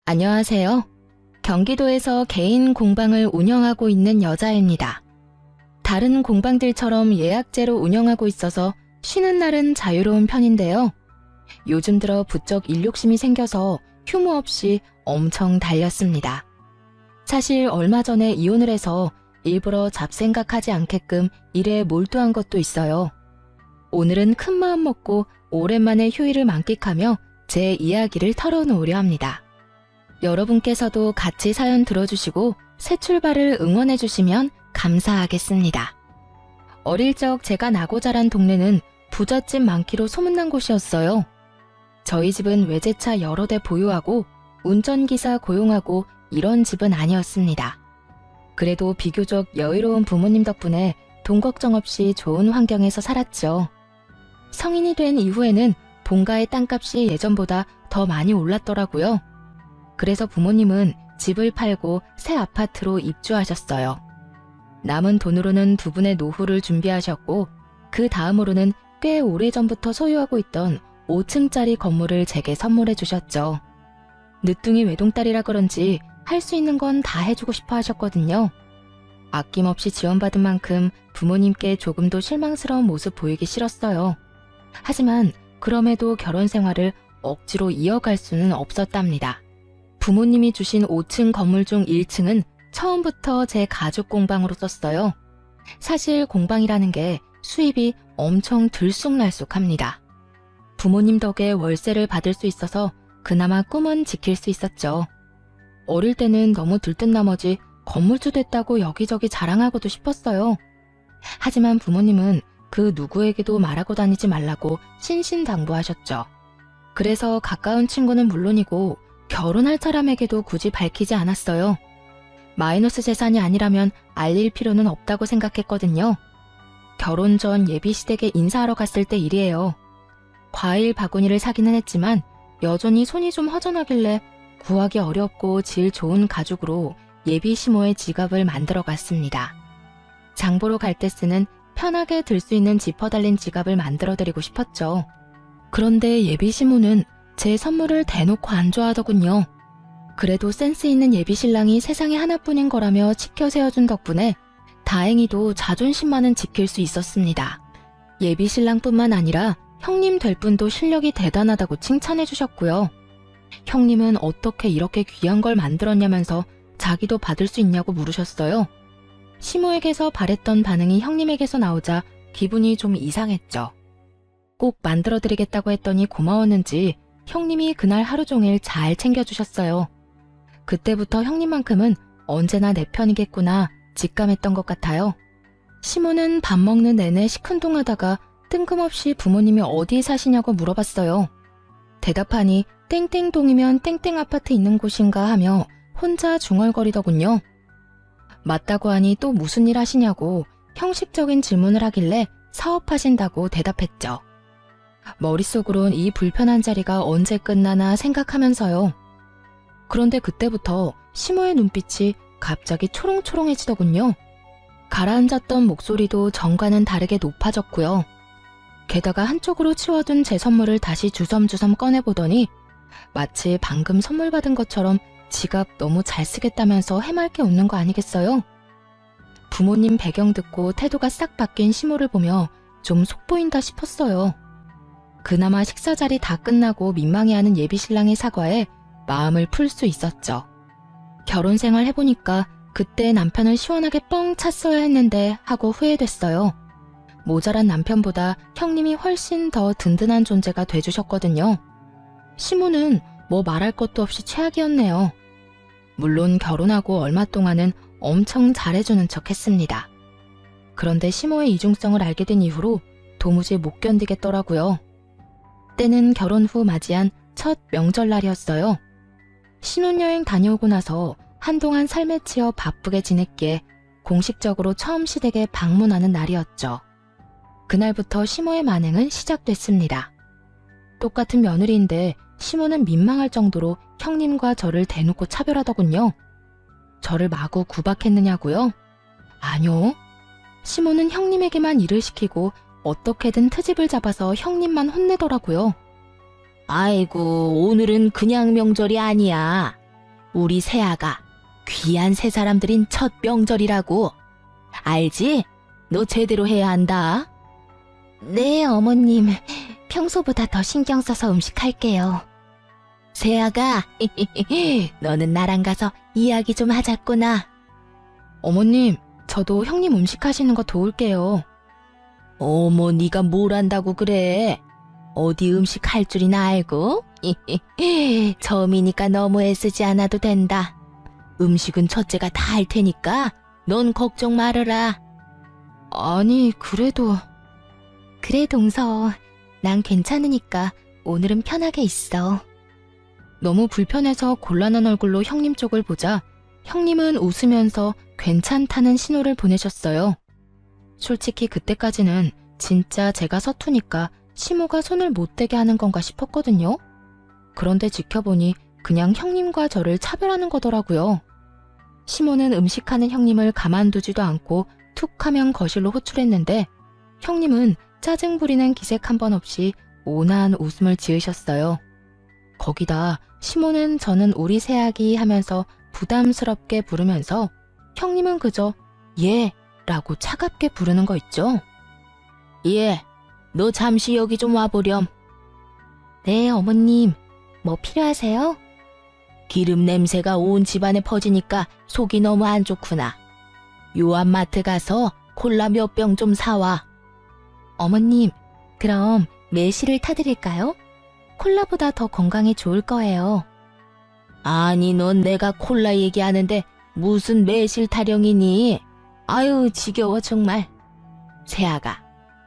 안녕하세요. 경기도에서 개인 공방을 운영하고 있는 여자입니다. 다른 공방들처럼 예약제로 운영하고 있어서 쉬는 날은 자유로운 편인데요. 요즘 들어 부쩍 일욕심이 생겨서 휴무 없이 엄청 달렸습니다. 사실 얼마 전에 이혼을 해서 일부러 잡생각하지 않게끔 일에 몰두한 것도 있어요. 오늘은 큰 마음 먹고 오랜만에 휴일을 만끽하며 제 이야기를 털어놓으려 합니다. 여러분께서도 같이 사연 들어주시고 새 출발을 응원해주시면 감사하겠습니다. 어릴 적 제가 나고 자란 동네는 부잣집 많기로 소문난 곳이었어요. 저희 집은 외제차 여러 대 보유하고 운전기사 고용하고 이런 집은 아니었습니다. 그래도 비교적 여유로운 부모님 덕분에 돈 걱정 없이 좋은 환경에서 살았죠. 성인이 된 이후에는 본가의 땅값이 예전보다 더 많이 올랐더라고요. 그래서 부모님은 집을 팔고 새 아파트로 입주하셨어요. 남은 돈으로는 두 분의 노후를 준비하셨고 그 다음으로는 꽤 오래전부터 소유하고 있던 5층짜리 건물을 제게 선물해 주셨죠. 늦둥이 외동딸이라 그런지 할 수 있는 건 다 해주고 싶어 하셨거든요. 아낌없이 지원받은 만큼 부모님께 조금도 실망스러운 모습 보이기 싫었어요. 하지만 그럼에도 결혼 생활을 억지로 이어갈 수는 없었답니다. 부모님이 주신 5층 건물 중 1층은 처음부터 제 가죽 공방으로 썼어요. 사실 공방이라는 게 수입이 엄청 들쑥날쑥합니다. 부모님 덕에 월세를 받을 수 있어서 그나마 꿈은 지킬 수 있었죠. 어릴 때는 너무 들뜬 나머지 건물주 됐다고 여기저기 자랑하고도 싶었어요. 하지만 부모님은 그 누구에게도 말하고 다니지 말라고 신신당부하셨죠. 그래서 가까운 친구는 물론이고 결혼할 사람에게도 굳이 밝히지 않았어요. 마이너스 재산이 아니라면 알릴 필요는 없다고 생각했거든요. 결혼 전 예비시댁에 인사하러 갔을 때 일이에요. 과일 바구니를 사기는 했지만 여전히 손이 좀 허전하길래 구하기 어렵고 질 좋은 가죽으로 예비 시모의 지갑을 만들어 갔습니다. 장보러 갈 때 쓰는 편하게 들 수 있는 지퍼 달린 지갑을 만들어 드리고 싶었죠. 그런데 예비 시모는 제 선물을 대놓고 안 좋아하더군요. 그래도 센스 있는 예비 신랑이 세상에 하나뿐인 거라며 지켜 세워준 덕분에 다행히도 자존심만은 지킬 수 있었습니다. 예비 신랑뿐만 아니라 형님 될 분도 실력이 대단하다고 칭찬해 주셨고요. 형님은 어떻게 이렇게 귀한 걸 만들었냐면서 자기도 받을 수 있냐고 물으셨어요. 시모에게서 바랬던 반응이 형님에게서 나오자 기분이 좀 이상했죠. 꼭 만들어드리겠다고 했더니 고마웠는지 형님이 그날 하루 종일 잘 챙겨주셨어요. 그때부터 형님만큼은 언제나 내 편이겠구나 직감했던 것 같아요. 시모는 밥 먹는 내내 시큰둥하다가 뜬금없이 부모님이 어디 사시냐고 물어봤어요. 대답하니 땡땡동이면 땡땡 아파트 있는 곳인가 하며 혼자 중얼거리더군요. 맞다고 하니 또 무슨 일 하시냐고 형식적인 질문을 하길래 사업하신다고 대답했죠. 머릿속으론 이 불편한 자리가 언제 끝나나 생각하면서요. 그런데 그때부터 시모의 눈빛이 갑자기 초롱초롱해지더군요. 가라앉았던 목소리도 전과는 다르게 높아졌고요. 게다가 한쪽으로 치워둔 제 선물을 다시 주섬주섬 꺼내보더니 마치 방금 선물 받은 것처럼 지갑 너무 잘 쓰겠다면서 해맑게 웃는 거 아니겠어요? 부모님 배경 듣고 태도가 싹 바뀐 시모를 보며 좀 속보인다 싶었어요. 그나마 식사 자리 다 끝나고 민망해하는 예비신랑의 사과에 마음을 풀 수 있었죠. 결혼 생활 해보니까 그때 남편을 시원하게 뻥 찼어야 했는데 하고 후회됐어요. 모자란 남편보다 형님이 훨씬 더 든든한 존재가 돼주셨거든요. 시모는 뭐 말할 것도 없이 최악이었네요. 물론 결혼하고 얼마 동안은 엄청 잘해주는 척 했습니다. 그런데 시모의 이중성을 알게 된 이후로 도무지 못 견디겠더라고요. 때는 결혼 후 맞이한 첫 명절날이었어요. 신혼여행 다녀오고 나서 한동안 삶에 치여 바쁘게 지냈기에 공식적으로 처음 시댁에 방문하는 날이었죠. 그날부터 시모의 만행은 시작됐습니다. 똑같은 며느리인데 시모는 민망할 정도로 형님과 저를 대놓고 차별하더군요. 저를 마구 구박했느냐고요? 아니요. 시모는 형님에게만 일을 시키고 어떻게든 트집을 잡아서 형님만 혼내더라고요. 아이고, 오늘은 그냥 명절이 아니야. 우리 세아가 귀한 세 사람들인 첫 명절이라고. 알지? 너 제대로 해야 한다. 네, 어머님. 평소보다 더 신경 써서 음식할게요. 세아가, 너는 나랑 가서 이야기 좀 하자꾸나. 어머님, 저도 형님 음식하시는 거 도울게요. 어머, 네가 뭘 안다고 그래? 어디 음식 할 줄이나 알고? 처음이니까 너무 애쓰지 않아도 된다. 음식은 첫째가 다 할 테니까 넌 걱정 말아라. 아니, 그래도... 그래, 동서. 난 괜찮으니까 오늘은 편하게 있어. 너무 불편해서 곤란한 얼굴로 형님 쪽을 보자 형님은 웃으면서 괜찮다는 신호를 보내셨어요. 솔직히 그때까지는 진짜 제가 서투니까 시모가 손을 못 대게 하는 건가 싶었거든요. 그런데 지켜보니 그냥 형님과 저를 차별하는 거더라고요. 시모는 음식하는 형님을 가만두지도 않고 툭 하면 거실로 호출했는데 형님은 짜증 부리는 기색 한 번 없이 온화한 웃음을 지으셨어요. 거기다 시모는 저는 우리 새아기 하면서 부담스럽게 부르면서 형님은 그저 예 라고 차갑게 부르는 거 있죠. 예, 너 잠시 여기 좀 와보렴. 네, 어머님. 뭐 필요하세요? 기름 냄새가 온 집안에 퍼지니까 속이 너무 안 좋구나. 요한마트 가서 콜라 몇 병 좀 사와. 어머님, 그럼 매실을 타드릴까요? 콜라보다 더 건강에 좋을 거예요. 아니, 넌 내가 콜라 얘기하는데 무슨 매실 타령이니? 아유, 지겨워 정말. 세아가,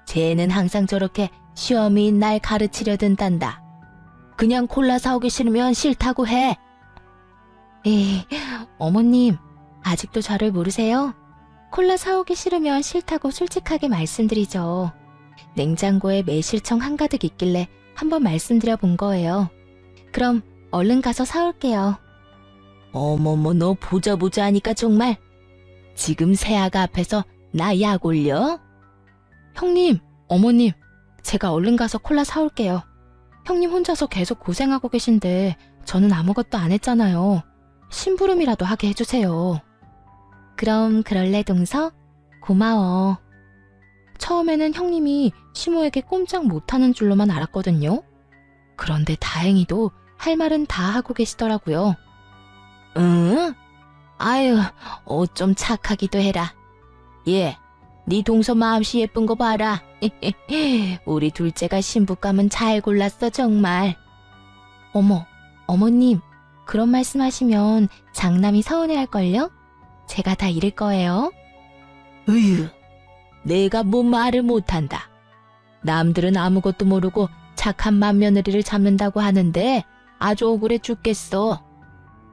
쟤는 항상 저렇게 시험이 날 가르치려 든단다. 그냥 콜라 사오기 싫으면 싫다고 해. 에이, 어머님, 아직도 저를 모르세요? 콜라 사오기 싫으면 싫다고 솔직하게 말씀드리죠. 냉장고에 매실청 한가득 있길래 한번 말씀드려 본 거예요. 그럼 얼른 가서 사올게요. 어머머, 너 보자 하니까 정말. 지금 세아가 앞에서 나 약 올려? 형님, 어머님, 제가 얼른 가서 콜라 사올게요. 형님 혼자서 계속 고생하고 계신데 저는 아무것도 안 했잖아요. 심부름이라도 하게 해주세요. 그럼 그럴래, 동서? 고마워. 처음에는 형님이 시모에게 꼼짝 못하는 줄로만 알았거든요. 그런데 다행히도 할 말은 다 하고 계시더라고요. 응? 아유, 좀 착하기도 해라. 예, 네 동서 마음씨 예쁜 거 봐라. 우리 둘째가 신부감은 잘 골랐어 정말. 어머, 어머님, 그런 말씀하시면 장남이 서운해할걸요? 제가 다 잃을 거예요. 으유, 내가 뭐 말을 못한다. 남들은 아무것도 모르고 착한 맏며느리를 잡는다고 하는데 아주 억울해 죽겠어.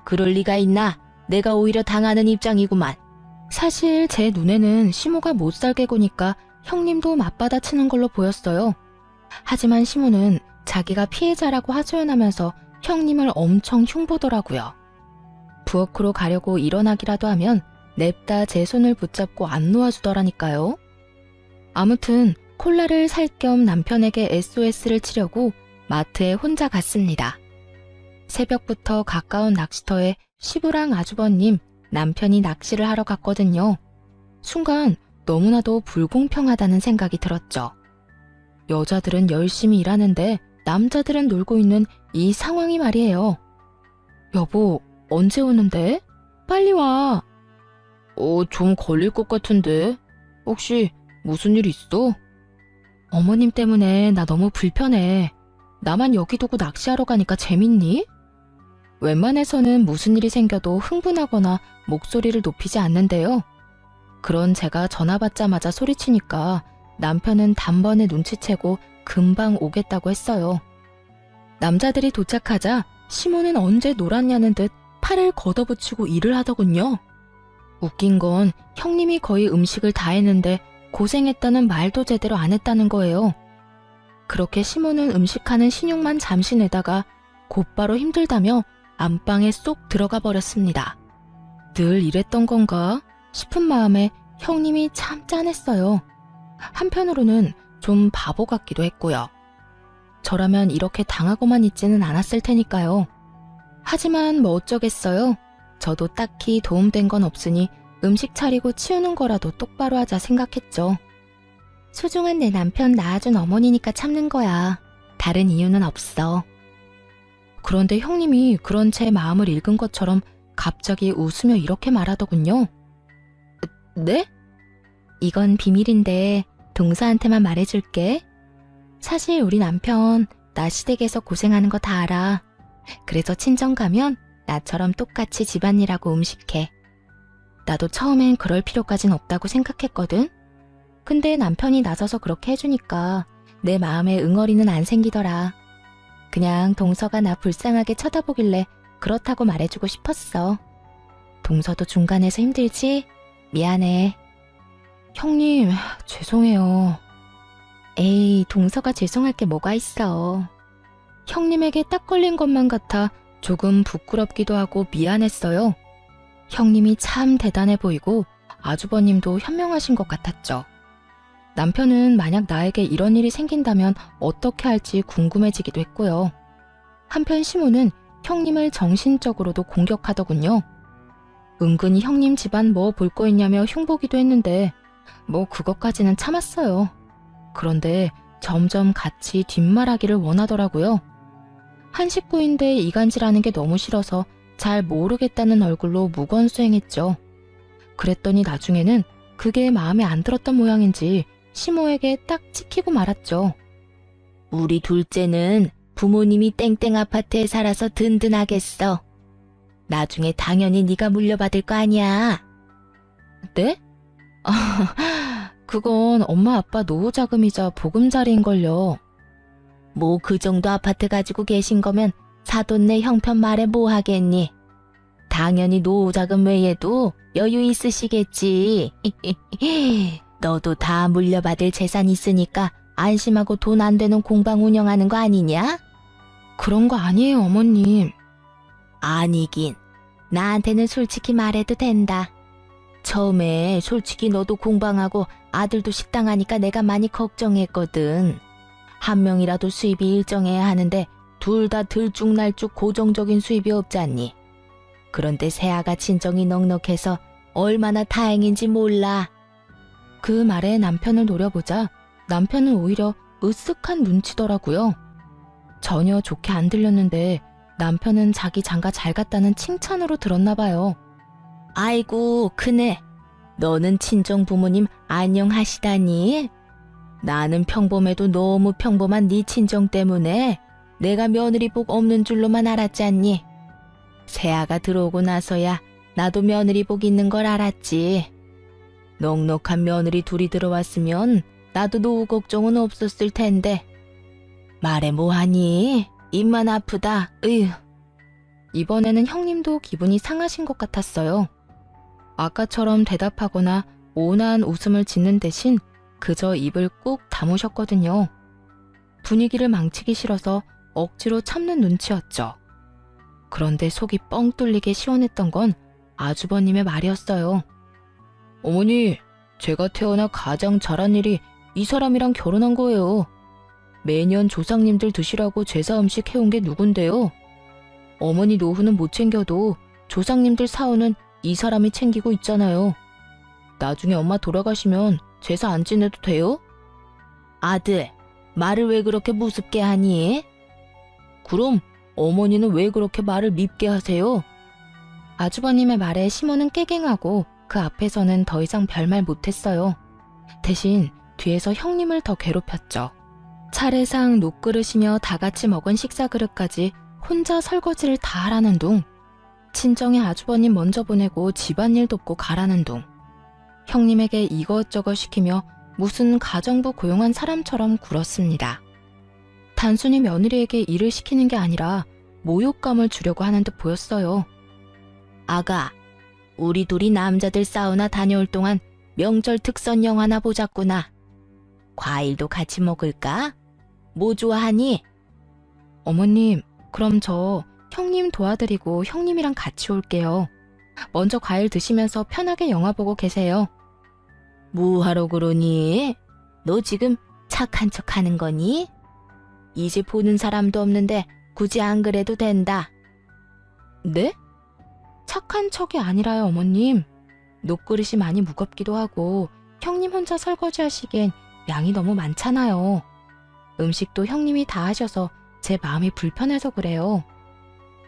그럴 리가 있나? 내가 오히려 당하는 입장이구만. 사실 제 눈에는 시모가 못살게 구니까 형님도 맞받아치는 걸로 보였어요. 하지만 시모는 자기가 피해자라고 하소연하면서 형님을 엄청 흉보더라고요. 부엌으로 가려고 일어나기라도 하면 냅다 제 손을 붙잡고 안 놓아주더라니까요. 아무튼 콜라를 살 겸 남편에게 SOS를 치려고 마트에 혼자 갔습니다. 새벽부터 가까운 낚시터에 시부랑 아주버님, 남편이 낚시를 하러 갔거든요. 순간 너무나도 불공평하다는 생각이 들었죠. 여자들은 열심히 일하는데 남자들은 놀고 있는 이 상황이 말이에요. 여보, 언제 오는데? 빨리 와. 좀 걸릴 것 같은데. 혹시 무슨 일 있어? 어머님 때문에 나 너무 불편해. 나만 여기 두고 낚시하러 가니까 재밌니? 웬만해서는 무슨 일이 생겨도 흥분하거나 목소리를 높이지 않는데요. 그런 제가 전화 받자마자 소리치니까 남편은 단번에 눈치채고 금방 오겠다고 했어요. 남자들이 도착하자 시모는 언제 놀았냐는 듯 팔을 걷어붙이고 일을 하더군요. 웃긴 건 형님이 거의 음식을 다 했는데 고생했다는 말도 제대로 안 했다는 거예요. 그렇게 시모는 음식하는 신용만 잠시 내다가 곧바로 힘들다며 안방에 쏙 들어가 버렸습니다. 늘 이랬던 건가 싶은 마음에 형님이 참 짠했어요. 한편으로는 좀 바보 같기도 했고요. 저라면 이렇게 당하고만 있지는 않았을 테니까요. 하지만 뭐 어쩌겠어요. 저도 딱히 도움된 건 없으니 음식 차리고 치우는 거라도 똑바로 하자 생각했죠. 소중한 내 남편 낳아준 어머니니까 참는 거야. 다른 이유는 없어. 그런데 형님이 그런 제 마음을 읽은 것처럼 갑자기 웃으며 이렇게 말하더군요. 네? 이건 비밀인데 동서한테만 말해줄게. 사실 우리 남편 나 시댁에서 고생하는 거 다 알아. 그래서 친정 가면 나처럼 똑같이 집안일하고 음식해. 나도 처음엔 그럴 필요까진 없다고 생각했거든. 근데 남편이 나서서 그렇게 해주니까 내 마음에 응어리는 안 생기더라. 그냥 동서가 나 불쌍하게 쳐다보길래 그렇다고 말해주고 싶었어. 동서도 중간에서 힘들지? 미안해. 형님, 죄송해요. 에이, 동서가 죄송할 게 뭐가 있어. 형님에게 딱 걸린 것만 같아 조금 부끄럽기도 하고 미안했어요. 형님이 참 대단해 보이고 아주버님도 현명하신 것 같았죠. 남편은 만약 나에게 이런 일이 생긴다면 어떻게 할지 궁금해지기도 했고요. 한편 시모는 형님을 정신적으로도 공격하더군요. 은근히 형님 집안 뭐 볼 거 있냐며 흉보기도 했는데 뭐 그것까지는 참았어요. 그런데 점점 같이 뒷말하기를 원하더라고요. 한 식구인데 이간질하는 게 너무 싫어서 잘 모르겠다는 얼굴로 무건수행했죠. 그랬더니 나중에는 그게 마음에 안 들었던 모양인지 시모에게 딱 찍히고 말았죠. 우리 둘째는 부모님이 땡땡 아파트에 살아서 든든하겠어. 나중에 당연히 네가 물려받을 거 아니야. 네? 그건 엄마 아빠 노후자금이자 보금자리인걸요. 뭐 그 정도 아파트 가지고 계신 거면 사돈네 형편 말해 뭐 하겠니? 당연히 노후자금 외에도 여유 있으시겠지. 너도 다 물려받을 재산 있으니까 안심하고 돈 안 되는 공방 운영하는 거 아니냐? 그런 거 아니에요, 어머님. 아니긴. 나한테는 솔직히 말해도 된다. 처음에 솔직히 너도 공방하고 아들도 식당 하니까 내가 많이 걱정했거든. 한 명이라도 수입이 일정해야 하는데 둘 다 들쭉날쭉 고정적인 수입이 없잖니. 그런데 새아가 친정이 넉넉해서 얼마나 다행인지 몰라. 그 말에 남편을 노려보자 남편은 오히려 으쓱한 눈치더라고요. 전혀 좋게 안 들렸는데 남편은 자기 장가 잘 갔다는 칭찬으로 들었나 봐요. 아이고 큰애, 너는 친정 부모님 안녕하시다니? 나는 평범해도 너무 평범한 네 친정 때문에 내가 며느리 복 없는 줄로만 알았잖니. 새아가 들어오고 나서야 나도 며느리 복 있는 걸 알았지. 넉넉한 며느리 둘이 들어왔으면 나도 노후 걱정은 없었을 텐데. 말해 뭐하니? 입만 아프다. 으휴. 이번에는 형님도 기분이 상하신 것 같았어요. 아까처럼 대답하거나 온화한 웃음을 짓는 대신 그저 입을 꾹 다무셨거든요. 분위기를 망치기 싫어서 억지로 참는 눈치였죠. 그런데 속이 뻥 뚫리게 시원했던 건 아주버님의 말이었어요. 어머니, 제가 태어나 가장 잘한 일이 이 사람이랑 결혼한 거예요. 매년 조상님들 드시라고 제사 음식 해온 게 누군데요? 어머니 노후는 못 챙겨도 조상님들 사후는 이 사람이 챙기고 있잖아요. 나중에 엄마 돌아가시면 제사 안 지내도 돼요? 아들, 말을 왜 그렇게 무섭게 하니? 그럼 어머니는 왜 그렇게 말을 밉게 하세요? 아주버님의 말에 시모는 깨갱하고 그 앞에서는 더 이상 별말 못했어요. 대신 뒤에서 형님을 더 괴롭혔죠. 차례상 녹그릇이며 다 같이 먹은 식사 그릇까지 혼자 설거지를 다 하라는 둥. 친정에 아주버님 먼저 보내고 집안일 돕고 가라는 둥. 형님에게 이것저것 시키며 무슨 가정부 고용한 사람처럼 굴었습니다. 단순히 며느리에게 일을 시키는 게 아니라 모욕감을 주려고 하는 듯 보였어요. 아가, 우리 둘이 남자들 사우나 다녀올 동안 명절 특선 영화나 보자꾸나. 과일도 같이 먹을까? 뭐 좋아하니? 어머님, 그럼 저 형님 도와드리고 형님이랑 같이 올게요. 먼저 과일 드시면서 편하게 영화 보고 계세요. 뭐하러 그러니? 너 지금 착한 척 하는 거니? 이제 보는 사람도 없는데 굳이 안 그래도 된다. 네? 착한 척이 아니라요, 어머님. 녹그릇이 많이 무겁기도 하고 형님 혼자 설거지 하시기엔 양이 너무 많잖아요. 음식도 형님이 다 하셔서 제 마음이 불편해서 그래요.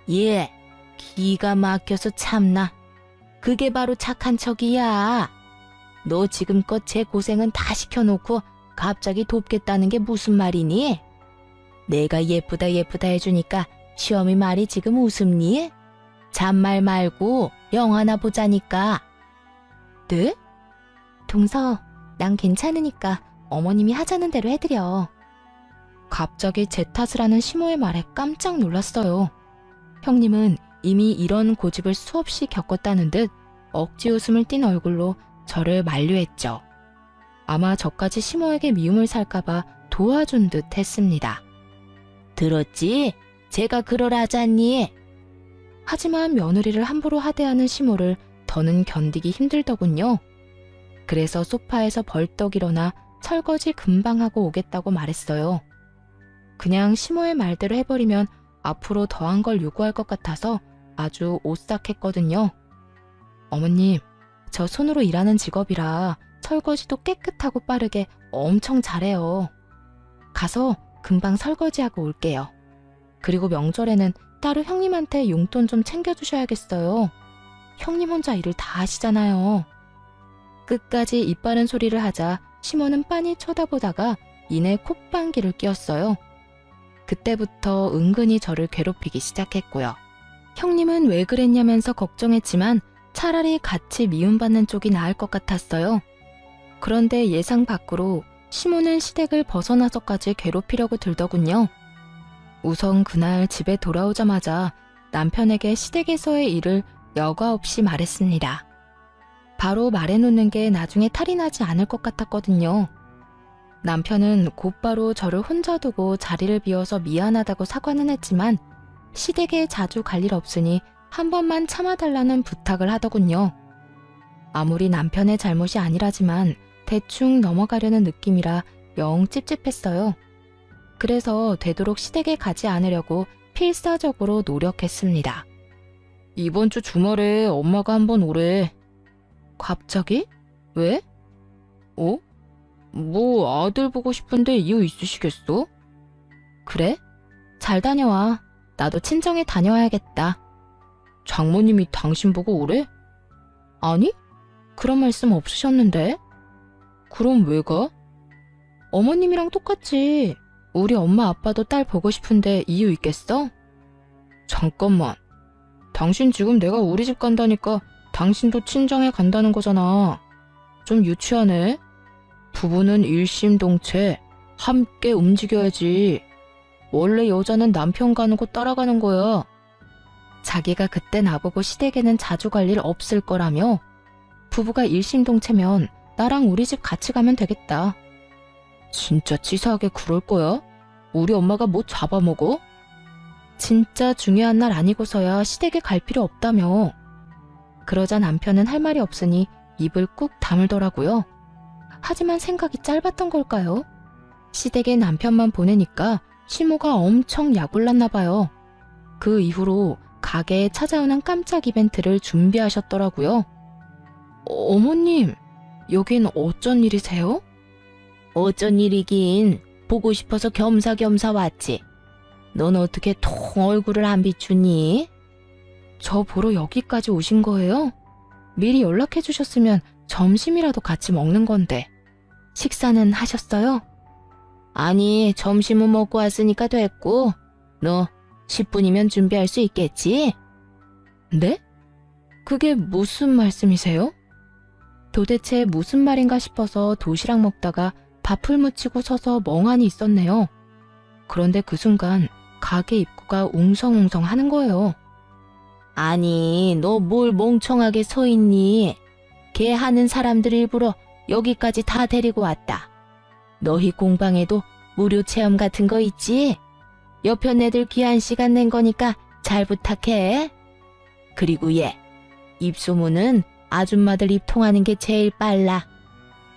예, 기가 막혀서 참나. 그게 바로 착한 척이야. 너 지금껏 제 고생은 다 시켜놓고 갑자기 돕겠다는 게 무슨 말이니? 내가 예쁘다 예쁘다 해주니까 시어미 말이 지금 웃음니? 잔말 말고 영화나 보자니까. 네? 동서, 난 괜찮으니까 어머님이 하자는 대로 해드려. 갑자기 제 탓을 하는 시모의 말에 깜짝 놀랐어요. 형님은 이미 이런 고집을 수없이 겪었다는 듯 억지 웃음을 띤 얼굴로 저를 만류했죠. 아마 저까지 시모에게 미움을 살까봐 도와준 듯 했습니다. 들었지? 제가 그러라잖니. 하지만 며느리를 함부로 하대하는 시모를 더는 견디기 힘들더군요. 그래서 소파에서 벌떡 일어나 설거지 금방 하고 오겠다고 말했어요. 그냥 시모의 말대로 해버리면 앞으로 더한 걸 요구할 것 같아서 아주 오싹했거든요. 어머님, 저 손으로 일하는 직업이라 설거지도 깨끗하고 빠르게 엄청 잘해요. 가서 금방 설거지하고 올게요. 그리고 명절에는 따로 형님한테 용돈 좀 챙겨주셔야겠어요. 형님 혼자 일을 다 하시잖아요. 끝까지 입 바른 소리를 하자 시모는 빤히 쳐다보다가 이내 콧방귀를 뀌었어요. 그때부터 은근히 저를 괴롭히기 시작했고요. 형님은 왜 그랬냐면서 걱정했지만 차라리 같이 미움받는 쪽이 나을 것 같았어요. 그런데 예상 밖으로 시모는 시댁을 벗어나서까지 괴롭히려고 들더군요. 우선 그날 집에 돌아오자마자 남편에게 시댁에서의 일을 여과 없이 말했습니다. 바로 말해놓는 게 나중에 탈이 나지 않을 것 같았거든요. 남편은 곧바로 저를 혼자 두고 자리를 비워서 미안하다고 사과는 했지만 시댁에 자주 갈 일 없으니 한 번만 참아달라는 부탁을 하더군요. 아무리 남편의 잘못이 아니라지만 대충 넘어가려는 느낌이라 영 찝찝했어요. 그래서 되도록 시댁에 가지 않으려고 필사적으로 노력했습니다. 이번 주 주말에 엄마가 한번 오래. 갑자기? 왜? 뭐 아들 보고 싶은데 이유 있으시겠어? 그래? 잘 다녀와. 나도 친정에 다녀와야겠다. 장모님이 당신 보고 오래? 아니? 그런 말씀 없으셨는데? 그럼 왜 가? 어머님이랑 똑같지. 우리 엄마 아빠도 딸 보고 싶은데 이유 있겠어? 잠깐만. 당신 지금 내가 우리 집 간다니까 당신도 친정에 간다는 거잖아. 좀 유치하네. 부부는 일심동체 함께 움직여야지. 원래 여자는 남편 가는 곳 따라가는 거야. 자기가 그때 나보고 시댁에는 자주 갈 일 없을 거라며 부부가 일심동체면 나랑 우리 집 같이 가면 되겠다. 진짜 치사하게 그럴 거야? 우리 엄마가 뭐 잡아먹어? 진짜 중요한 날 아니고서야 시댁에 갈 필요 없다며. 그러자 남편은 할 말이 없으니 입을 꾹 다물더라고요. 하지만 생각이 짧았던 걸까요? 시댁에 남편만 보내니까 시모가 엄청 약올랐나 봐요. 그 이후로 가게에 찾아오는 깜짝 이벤트를 준비하셨더라고요. 어머님, 여긴 어쩐 일이세요? 어쩐 일이긴. 보고 싶어서 겸사겸사 왔지. 넌 어떻게 통 얼굴을 안 비추니? 저 보러 여기까지 오신 거예요? 미리 연락해 주셨으면 점심이라도 같이 먹는 건데. 식사는 하셨어요? 아니, 점심은 먹고 왔으니까 됐고. 너 10분이면 준비할 수 있겠지? 네? 그게 무슨 말씀이세요? 도대체 무슨 말인가 싶어서 도시락 먹다가 밥을 묻히고 서서 멍하니 있었네요. 그런데 그 순간 가게 입구가 웅성웅성 하는 거예요. 아니, 너 뭘 멍청하게 서 있니? 걔 하는 사람들 일부러 여기까지 다 데리고 왔다. 너희 공방에도 무료 체험 같은 거 있지? 옆편 애들 귀한 시간 낸 거니까 잘 부탁해. 그리고 얘, 입소문은 아줌마들 입 통하는 게 제일 빨라.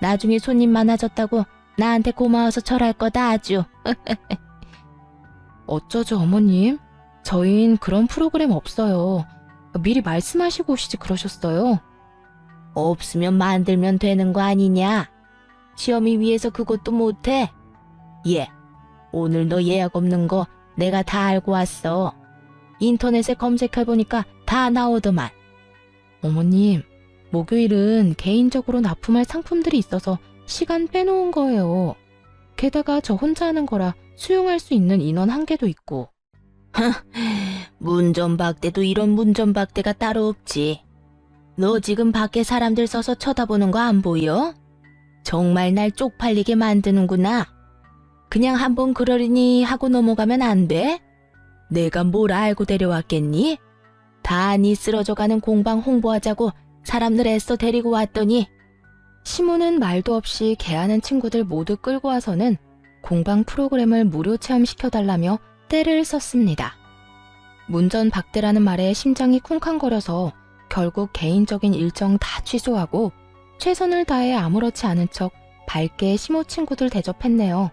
나중에 손님 많아졌다고 나한테 고마워서 절할 거다 아주. 어쩌죠 어머님? 저흰 그런 프로그램 없어요. 미리 말씀하시고 오시지 그러셨어요. 없으면 만들면 되는 거 아니냐? 시험이 위해서 그것도 못해? 예, 오늘 너 예약 없는 거 내가 다 알고 왔어. 인터넷에 검색해보니까 다 나오더만. 어머님, 목요일은 개인적으로 납품할 상품들이 있어서 시간 빼놓은 거예요. 게다가 저 혼자 하는 거라 수용할 수 있는 인원 한계도 있고. 문전박대도 이런 문전박대가 따로 없지. 너 지금 밖에 사람들 서서 쳐다보는 거 안 보여? 정말 날 쪽팔리게 만드는구나. 그냥 한번 그러려니 하고 넘어가면 안 돼? 내가 뭘 알고 데려왔겠니? 다 니 쓰러져가는 공방 홍보하자고 사람들 애써 데리고 왔더니. 시모는 말도 없이 개하는 친구들 모두 끌고 와서는 공방 프로그램을 무료 체험시켜달라며 떼를 썼습니다. 문전박대라는 말에 심장이 쿵쾅거려서 결국 개인적인 일정 다 취소하고 최선을 다해 아무렇지 않은 척 밝게 시모 친구들 대접했네요.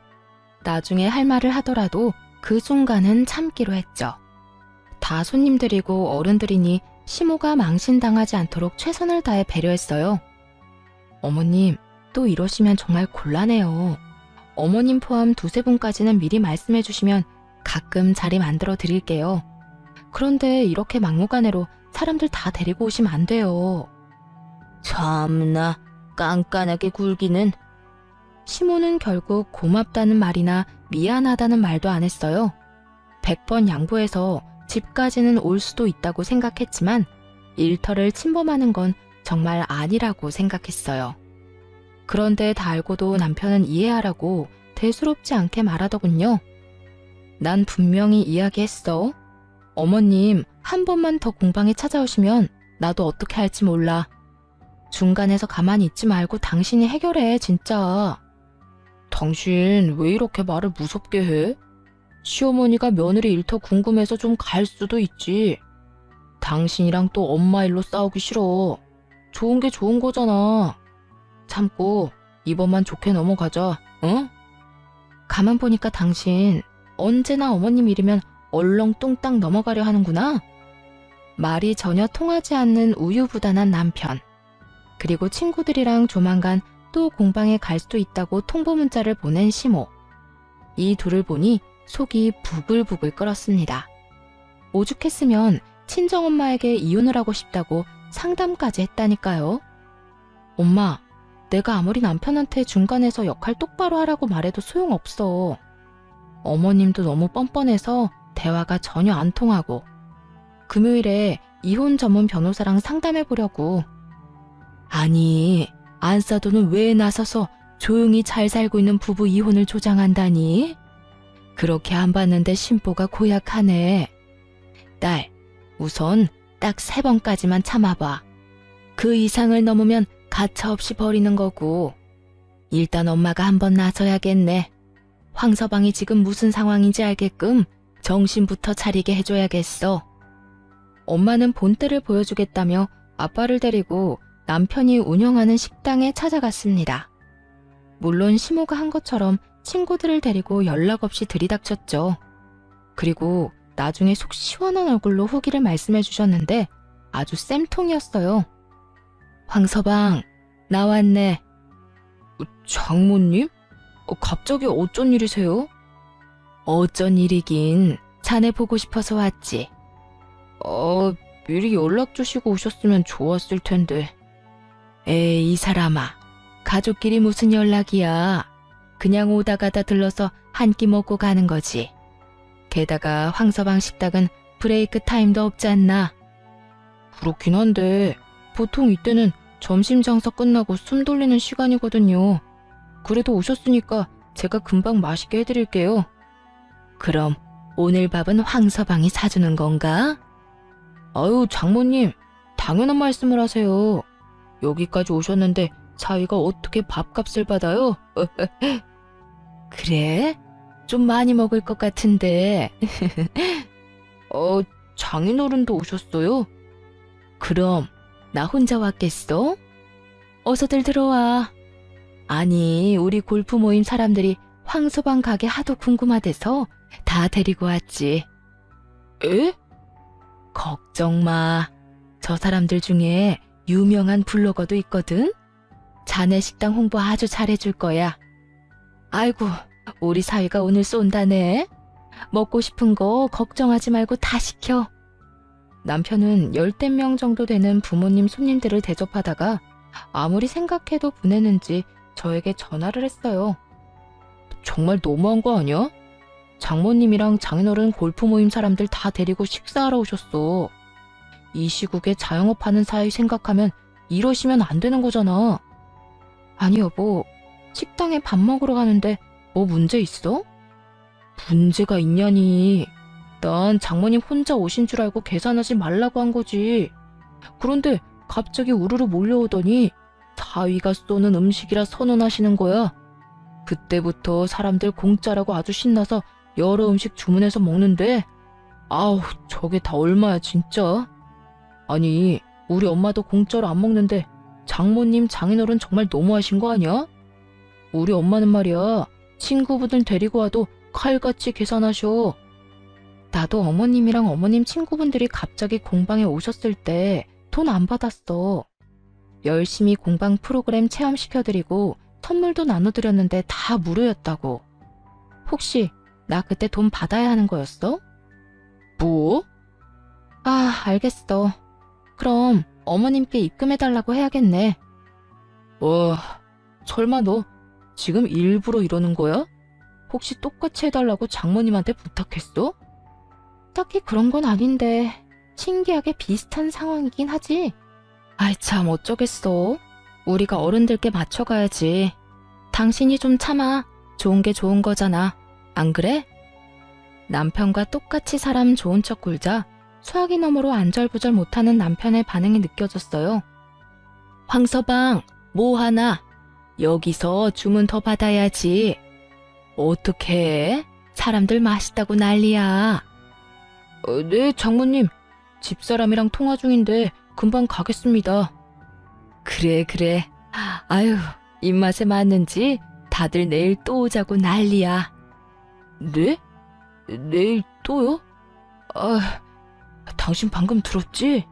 나중에 할 말을 하더라도 그 순간은 참기로 했죠. 다 손님들이고 어른들이니 시모가 망신당하지 않도록 최선을 다해 배려했어요. 어머님, 또 이러시면 정말 곤란해요. 어머님 포함 두세 분까지는 미리 말씀해 주시면 가끔 자리 만들어 드릴게요. 그런데 이렇게 막무가내로 사람들 다 데리고 오시면 안 돼요. 참나, 깐깐하게 굴기는. 시모는 결국 고맙다는 말이나 미안하다는 말도 안 했어요. 100번 양보해서 집까지는 올 수도 있다고 생각했지만 일터를 침범하는 건 정말 아니라고 생각했어요. 그런데 다 알고도 남편은 이해하라고 대수롭지 않게 말하더군요. 난 분명히 이야기했어. 어머님, 한 번만 더 공방에 찾아오시면 나도 어떻게 할지 몰라. 중간에서 가만히 있지 말고 당신이 해결해, 진짜. 당신 왜 이렇게 말을 무섭게 해? 시어머니가 며느리 일터 궁금해서 좀 갈 수도 있지. 당신이랑 또 엄마 일로 싸우기 싫어. 좋은 게 좋은 거잖아. 참고 이번만 좋게 넘어가자, 응? 가만 보니까 당신 언제나 어머님 일이면 얼렁뚱땅 넘어가려 하는구나. 말이 전혀 통하지 않는 우유부단한 남편. 그리고 친구들이랑 조만간 또 공방에 갈 수도 있다고 통보 문자를 보낸 시모. 이 둘을 보니 속이 부글부글 끓었습니다. 오죽했으면 친정엄마에게 이혼을 하고 싶다고 상담까지 했다니까요. 엄마, 내가 아무리 남편한테 중간에서 역할 똑바로 하라고 말해도 소용없어. 어머님도 너무 뻔뻔해서 대화가 전혀 안 통하고. 금요일에 이혼 전문 변호사랑 상담해 보려고. 아니, 안싸도는 왜 나서서 조용히 잘 살고 있는 부부 이혼을 조장한다니? 그렇게 안 봤는데 심보가 고약하네. 딸, 우선 딱 3번까지만 참아봐. 그 이상을 넘으면 가차없이 버리는 거고. 일단 엄마가 한번 나서야겠네. 황서방이 지금 무슨 상황인지 알게끔 정신부터 차리게 해줘야겠어. 엄마는 본때를 보여주겠다며 아빠를 데리고 남편이 운영하는 식당에 찾아갔습니다. 물론 시모가 한 것처럼 친구들을 데리고 연락 없이 들이닥쳤죠. 그리고 나중에 속 시원한 얼굴로 후기를 말씀해 주셨는데 아주 쌤통이었어요. 황서방, 나왔네. 장모님? 갑자기 어쩐 일이세요? 어쩐 일이긴, 자네 보고 싶어서 왔지. 미리 연락 주시고 오셨으면 좋았을 텐데. 에이, 이 사람아, 가족끼리 무슨 연락이야. 그냥 오다 가다 들러서 한 끼 먹고 가는 거지. 게다가 황서방 식당은 브레이크 타임도 없지 않나? 그렇긴 한데 보통 이때는 점심 장사 끝나고 숨 돌리는 시간이거든요. 그래도 오셨으니까 제가 금방 맛있게 해드릴게요. 그럼 오늘 밥은 황서방이 사주는 건가? 아유, 장모님, 당연한 말씀을 하세요. 여기까지 오셨는데 자위가 어떻게 밥값을 받아요? 그래? 좀 많이 먹을 것 같은데. 장인어른도 오셨어요? 그럼 나 혼자 왔겠어? 어서들 들어와. 아니, 우리 골프 모임 사람들이 황서방 가게 하도 궁금하대서 다 데리고 왔지. 에? 걱정 마. 저 사람들 중에 유명한 블로거도 있거든. 자네 식당 홍보 아주 잘해줄 거야. 아이고, 우리 사위가 오늘 쏜다네. 먹고 싶은 거 걱정하지 말고 다 시켜. 남편은 10명 정도 되는 부모님 손님들을 대접하다가 아무리 생각해도 보내는지 저에게 전화를 했어요. 정말 너무한 거 아니야? 장모님이랑 장인어른 골프 모임 사람들 다 데리고 식사하러 오셨어. 이 시국에 자영업 하는 사이 생각하면 이러시면 안 되는 거잖아. 아니 여보, 식당에 밥 먹으러 가는데 뭐 문제 있어? 문제가 있냐니. 난 장모님 혼자 오신 줄 알고 계산하지 말라고 한 거지. 그런데 갑자기 우르르 몰려오더니 사위가 쏘는 음식이라 선언하시는 거야. 그때부터 사람들 공짜라고 아주 신나서 여러 음식 주문해서 먹는데 아우 저게 다 얼마야 진짜. 아니 우리 엄마도 공짜로 안 먹는데 장모님 장인어른 정말 너무하신 거 아니야? 우리 엄마는 말이야 친구분들 데리고 와도 칼같이 계산하셔. 나도 어머님이랑 어머님 친구분들이 갑자기 공방에 오셨을 때 돈 안 받았어. 열심히 공방 프로그램 체험시켜드리고 선물도 나눠드렸는데 다 무료였다고. 혹시 나 그때 돈 받아야 하는 거였어? 뭐? 아, 알겠어. 그럼 어머님께 입금해달라고 해야겠네. 설마 너 지금 일부러 이러는 거야? 혹시 똑같이 해달라고 장모님한테 부탁했어? 딱히 그런 건 아닌데 신기하게 비슷한 상황이긴 하지. 아이 참 어쩌겠어. 우리가 어른들께 맞춰가야지. 당신이 좀 참아. 좋은 게 좋은 거잖아. 안 그래? 남편과 똑같이 사람 좋은 척 굴자 수화기 너머로 안절부절 못하는 남편의 반응이 느껴졌어요. 황서방, 뭐 하나? 여기서 주문 더 받아야지. 어떡해? 사람들 맛있다고 난리야. 네, 장모님. 집사람이랑 통화 중인데 금방 가겠습니다. 그래. 아유, 입맛에 맞는지 다들 내일 또 오자고 난리야. 네? 내일 또요? 아, 당신 방금 들었지?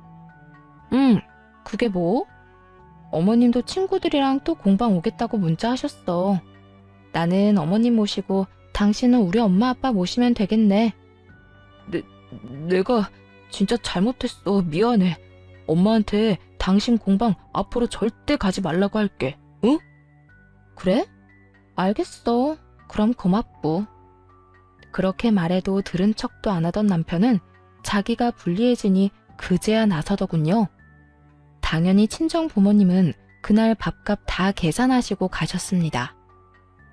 응, 그게 뭐? 어머님도 친구들이랑 또 공방 오겠다고 문자하셨어. 나는 어머님 모시고 당신은 우리 엄마 아빠 모시면 되겠네. 내가 진짜 잘못했어. 미안해. 엄마한테 당신 공방 앞으로 절대 가지 말라고 할게. 응? 그래? 알겠어. 그럼 고맙고. 그렇게 말해도 들은 척도 안 하던 남편은 자기가 불리해지니 그제야 나서더군요. 당연히 친정 부모님은 그날 밥값 다 계산하시고 가셨습니다.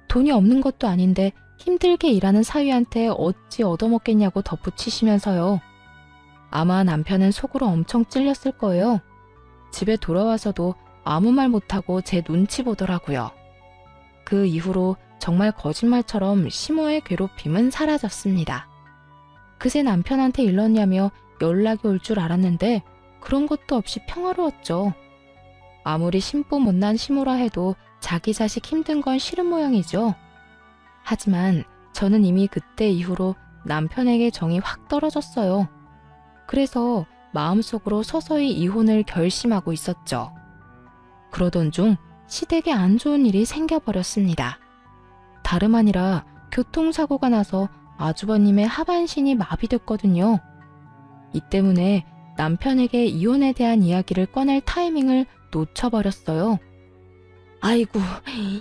돈이 없는 것도 아닌데 힘들게 일하는 사위한테 어찌 얻어먹겠냐고 덧붙이시면서요. 아마 남편은 속으로 엄청 찔렸을 거예요. 집에 돌아와서도 아무 말 못하고 제 눈치 보더라고요. 그 이후로 정말 거짓말처럼 시모의 괴롭힘은 사라졌습니다. 그새 남편한테 일렀냐며 연락이 올 줄 알았는데 그런 것도 없이 평화로웠죠. 아무리 심보 못난 시모라 해도 자기 자식 힘든 건 싫은 모양이죠. 하지만 저는 이미 그때 이후로 남편에게 정이 확 떨어졌어요. 그래서 마음속으로 서서히 이혼을 결심하고 있었죠. 그러던 중 시댁에 안 좋은 일이 생겨버렸습니다. 다름 아니라 교통사고가 나서 아주버님의 하반신이 마비됐거든요. 이 때문에 남편에게 이혼에 대한 이야기를 꺼낼 타이밍을 놓쳐버렸어요. 아이고,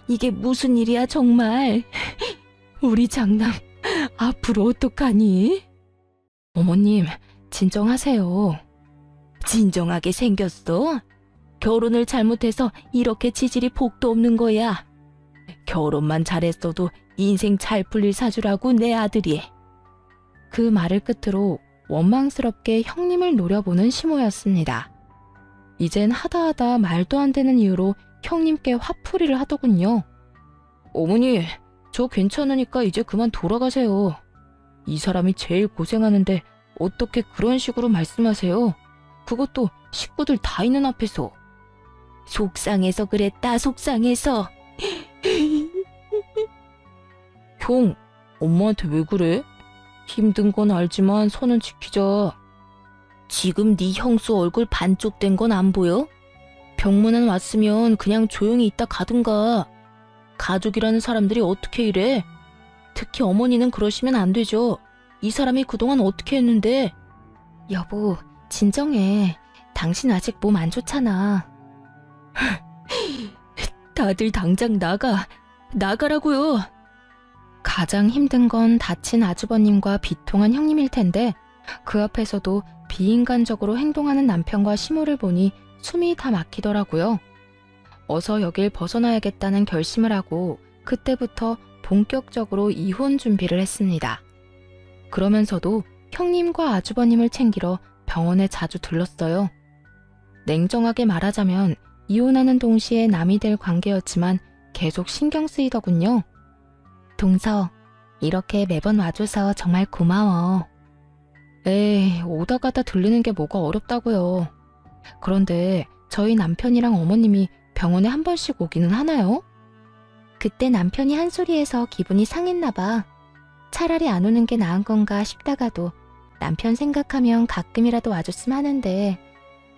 이게 무슨 일이야 정말. 우리 장남 앞으로 어떡하니? 어머님, 진정하세요. 진정하게 생겼어? 결혼을 잘못해서 이렇게 치질이 복도 없는 거야. 결혼만 잘했어도 인생 잘 풀릴 사주라고 내 아들이. 그 말을 끝으로 원망스럽게 형님을 노려보는 시모였습니다. 이젠 하다하다 말도 안 되는 이유로 형님께 화풀이를 하더군요. 어머니, 저 괜찮으니까 이제 그만 돌아가세요. 이 사람이 제일 고생하는데 어떻게 그런 식으로 말씀하세요? 그것도 식구들 다 있는 앞에서. 속상해서 그랬다, 속상해서. 형, 엄마한테 왜 그래? 힘든 건 알지만 선은 지키자. 지금 네 형수 얼굴 반쪽 된 건 안 보여? 병문안 왔으면 그냥 조용히 있다 가든가. 가족이라는 사람들이 어떻게 이래? 특히 어머니는 그러시면 안 되죠. 이 사람이 그동안 어떻게 했는데? 여보, 진정해. 당신 아직 몸 안 좋잖아. 다들 당장 나가라고요. 가장 힘든 건 다친 아주버님과 비통한 형님일 텐데 그 앞에서도 비인간적으로 행동하는 남편과 시모를 보니 숨이 다 막히더라고요. 어서 여길 벗어나야겠다는 결심을 하고 그때부터 본격적으로 이혼 준비를 했습니다. 그러면서도 형님과 아주버님을 챙기러 병원에 자주 들렀어요. 냉정하게 말하자면 이혼하는 동시에 남이 될 관계였지만 계속 신경 쓰이더군요. 동서, 이렇게 매번 와줘서 정말 고마워. 에이, 오다 가다 들르는 게 뭐가 어렵다고요. 그런데 저희 남편이랑 어머님이 병원에 한 번씩 오기는 하나요? 그때 남편이 한 소리해서 기분이 상했나 봐. 차라리 안 오는 게 나은 건가 싶다가도 남편 생각하면 가끔이라도 와줬으면 하는데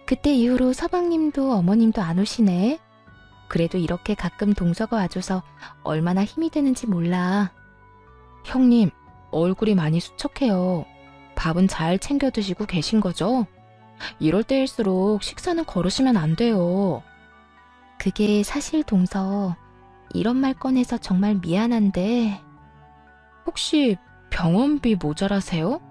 그때 이후로 서방님도 어머님도 안 오시네. 그래도 이렇게 가끔 동서가 와줘서 얼마나 힘이 되는지 몰라. 형님, 얼굴이 많이 수척해요. 밥은 잘 챙겨 드시고 계신 거죠? 이럴 때일수록 식사는 거르시면 안 돼요. 그게 사실 동서, 이런 말 꺼내서 정말 미안한데 혹시 병원비 모자라세요?